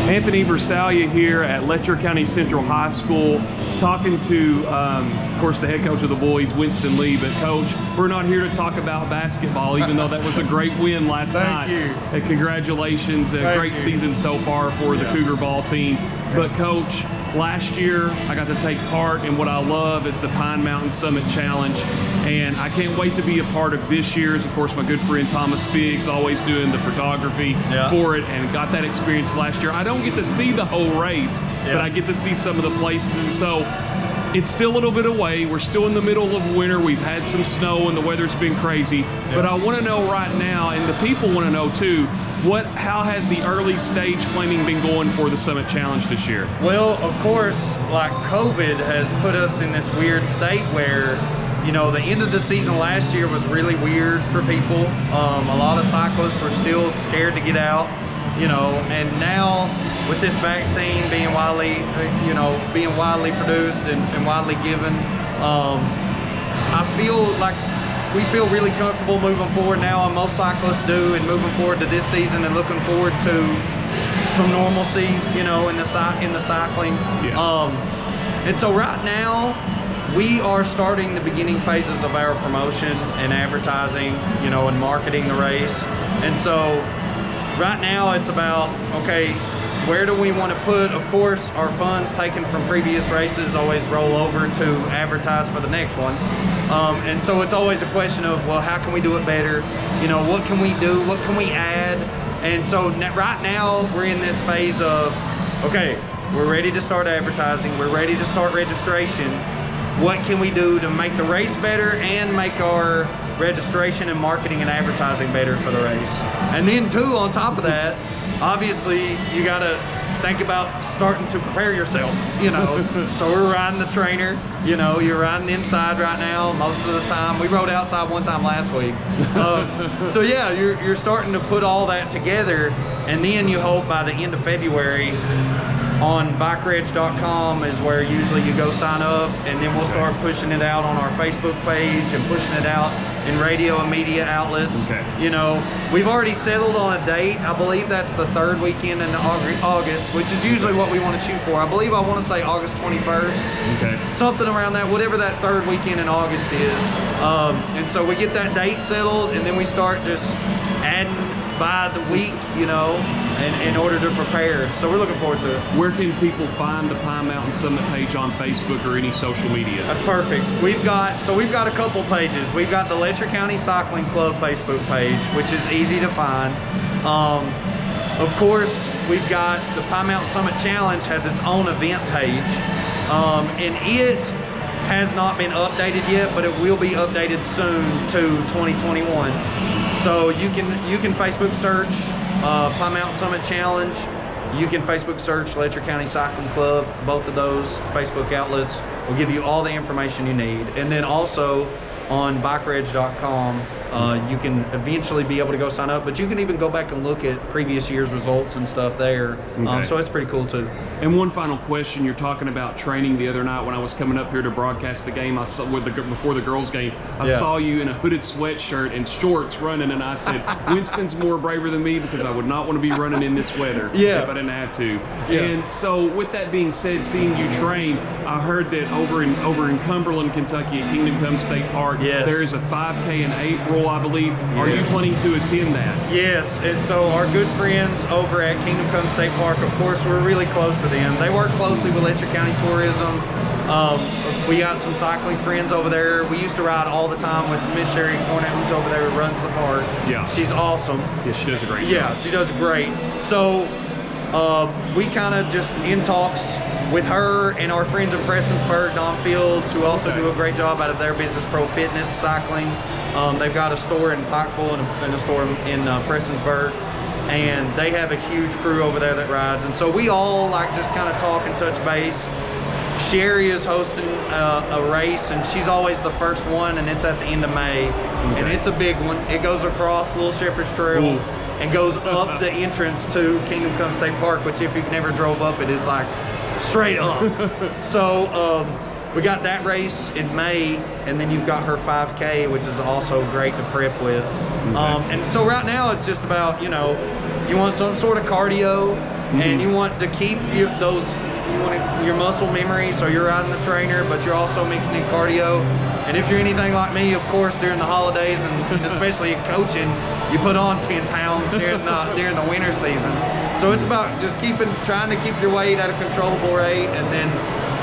Anthony Versalia here at Letcher County Central High School, talking to, of course, the head coach of the boys, Winston Lee. But Coach, we're not here to talk about basketball, even though that was a great win last night. Thank you. And congratulations, a great season so far for the Cougar ball team. But Coach, last year I got to take part in what I love is the Pine Mountain Summit Challenge, and I can't wait to be a part of this year's. Of course, my good friend Thomas Biggs always doing the photography for it, and got that experience last year. I don't get to see the whole race, but I get to see some of the places, and so it's still a little bit away. We're still in the middle of winter. We've had some snow and the weather's been crazy. But I want to know right now, and the people want to know too, how has the early stage planning been going for the Summit Challenge this year? Well, of course, like COVID has put us in this weird state where, you know, the end of the season last year was really weird for people. A lot of cyclists were still scared to get out, you know, and now with this vaccine being widely, being widely produced and widely given, I feel like we feel really comfortable moving forward now, and most cyclists do, and moving forward to this season and looking forward to some normalcy, you know, in the cycling. And so right now we are starting the beginning phases of our promotion and advertising, you know, and marketing the race. And so right now it's about, okay, where do we want to put, of course, our funds taken from previous races always roll over to advertise for the next one. And so it's always a question of, well, how can we do it better? You know, what can we do? What can we add? And so right now we're in this phase of, okay, we're ready to start advertising. We're ready to start registration. What can we do to make the race better and make our registration and marketing and advertising better for the race? And then too, on top of that, obviously you gotta think about starting to prepare yourself, you know. So we're riding the trainer, you know, you're riding inside right now most of the time. We rode outside one time last week. So yeah, you're starting to put all that together, and then you hope by the end of February on bikeridge.com is where usually you go sign up, and then we'll start pushing it out on our Facebook page and pushing it out in radio and media outlets. You know, we've already settled on a date. I believe that's the third weekend in August, which is usually what we want to shoot for. I believe I want to say August 21st. Something around that, whatever that third weekend in August is. And so we get that date settled, and then we start just adding by the week, you know, in order to prepare. So we're looking forward to it. Where can people find the Pine Mountain Summit page on Facebook or any social media? That's perfect. We've got a couple pages. We've got the Letcher County Cycling Club Facebook page, which is easy to find. Of course, we've got the Pine Mountain Summit Challenge has its own event page, and it has not been updated yet, but it will be updated soon to 2021. So you can Facebook search Pine Mountain Summit Challenge. You can Facebook search Letcher County Cycling Club. Both of those Facebook outlets will give you all the information you need. And then also on bikeridge.com, you can eventually be able to go sign up, but you can even go back and look at previous year's results and stuff there. So it's pretty cool too. And one final question, you're talking about training. The other night when I was coming up here to broadcast the game, I saw before the girls game, I saw you in a hooded sweatshirt and shorts running, and I said, Winston's more braver than me, because I would not want to be running in this weather if I didn't have to. And so with that being said, seeing you train, I heard that over in Cumberland, Kentucky at Kingdom Come State Park, there is a 5K in April, I believe. Are you planning to attend that? Yes, and so our good friends over at Kingdom Come State Park, of course, we're really close to them. They work closely with Letcher County Tourism. We got some cycling friends over there. We used to ride all the time with Miss Sherry Cornett, who's over there, who runs the park. She's awesome. Yeah, she does a great job. Yeah, she does great. So we kind of just in talks with her and our friends in Prestonsburg, Don Fields, who also do a great job out of their business, Pro Fitness Cycling. They've got a store in Pikeville and a store in Prestonsburg, and they have a huge crew over there that rides. And so we all like just kind of talk and touch base. Sherry is hosting a race, and she's always the first one, and it's at the end of May. And it's a big one. It goes across Little Shepherd's Trail and goes up the entrance to Kingdom Come State Park, which if you've never drove up it is like straight up. So we got that race in May, and then you've got her 5K, which is also great to prep with. And so right now it's just about, you know, you want some sort of cardio, and you want to keep your muscle memory, so you're riding the trainer, but you're also mixing in cardio. And if you're anything like me, of course, during the holidays and especially in coaching, you put on 10 pounds during the winter season. So it's about just trying to keep your weight at a controllable rate, and then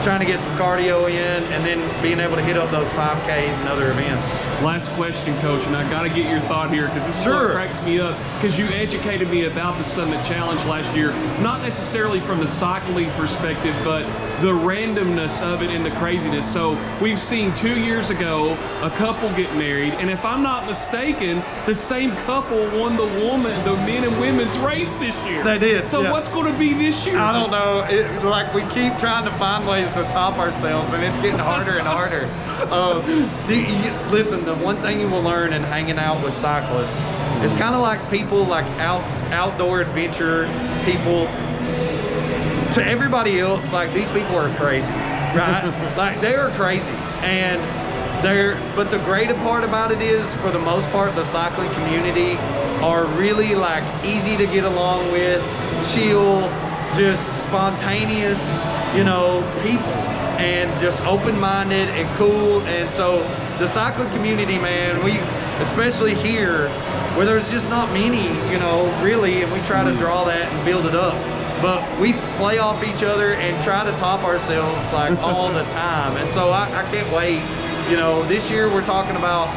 trying to get some cardio in, and then being able to hit up those 5Ks and other events. Last question, Coach, and I got to get your thought here, because this is what cracks me up, because you educated me about the Summit Challenge last year, not necessarily from the cycling perspective, but the randomness of it and the craziness. So we've seen 2 years ago a couple get married, and if I'm not mistaken, the same couple won the men and women's race this year. They did. So what's going to be this year? I don't know. Like, we keep trying to find ways to top ourselves, and it's getting harder and harder. Listen, the one thing you will learn in hanging out with cyclists, it's kind of like people, like outdoor adventure people. To everybody else, like, these people are crazy, right? Like, they are crazy, but the great part about it is, for the most part, the cycling community are really, like, easy to get along with, chill, just spontaneous, people, and just open-minded and cool. And so the cycling community, man, especially here, where there's just not many, really, and we try to draw that and build it up. But we play off each other and try to top ourselves, like, all the time. And so I can't wait. This year we've talked about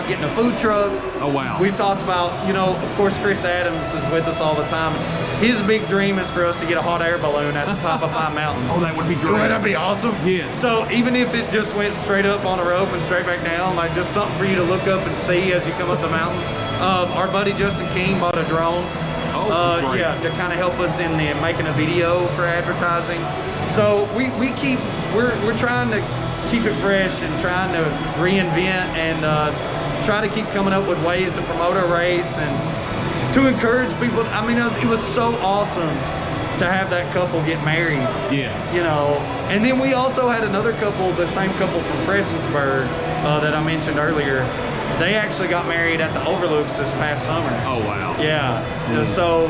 getting a food truck. Oh, wow. We've talked about, of course, Chris Adams is with us all the time. His big dream is for us to get a hot air balloon at the top of Pine Mountain. Oh, that would be great. That'd be awesome. Yes. So even if it just went straight up on a rope and straight back down, like, just something for you to look up and see as you come up the mountain. Our buddy Justin King bought a drone. Oh, great. Yeah, to kind of help us in making a video for advertising. So we're trying to keep it fresh and trying to reinvent and try to keep coming up with ways to promote our race and to encourage people. I mean, it was so awesome to have that couple get married. Yes. And then we also had another couple, the same couple from Prestonsburg that I mentioned earlier. They actually got married at the Overlooks this past summer. Oh, wow. Yeah. So,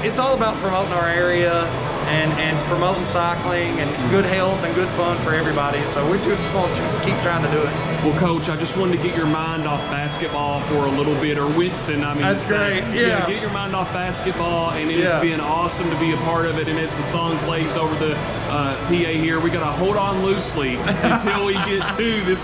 it's all about promoting our area and promoting cycling and good health and good fun for everybody. So we just want to keep trying to do it. Well, Coach, I just wanted to get your mind off basketball for a little bit, or Winston. I mean, that's great. Yeah. Get your mind off basketball, and it has been awesome to be a part of it. And as the song plays over the PA here, we got to hold on loosely until we get to this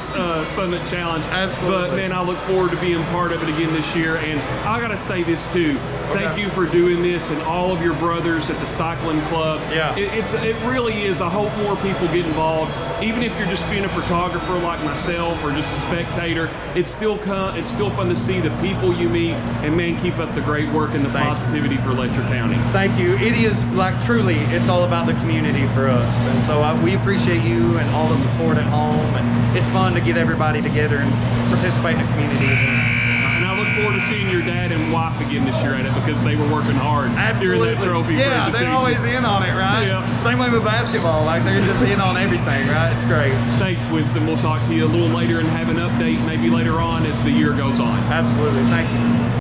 Summit Challenge. Absolutely. But man, I look forward to being part of it again this year. And I got to say this too. Thank you for doing this, and all of your brothers at the cycling club. Yeah. It really is. I hope more people get involved, even if you're just being a photographer like myself or just a spectator. It's still fun to see the people you meet, and man, keep up the great work and the positivity for Letcher County. Thank you. It is, like, truly, it's all about the community for us, and so we appreciate you and all the support at home, and it's fun to get everybody together and participate in the community again. And I look forward to seeing your dad and wife again this year at it, because they were working hard during that trophy presentation. They're always in on it, right? Yeah. Same way with basketball. Like, they're just in on everything, right? It's great. Thanks, Winston. We'll talk to you a little later and have an update maybe later on as the year goes on. Absolutely. Thank you.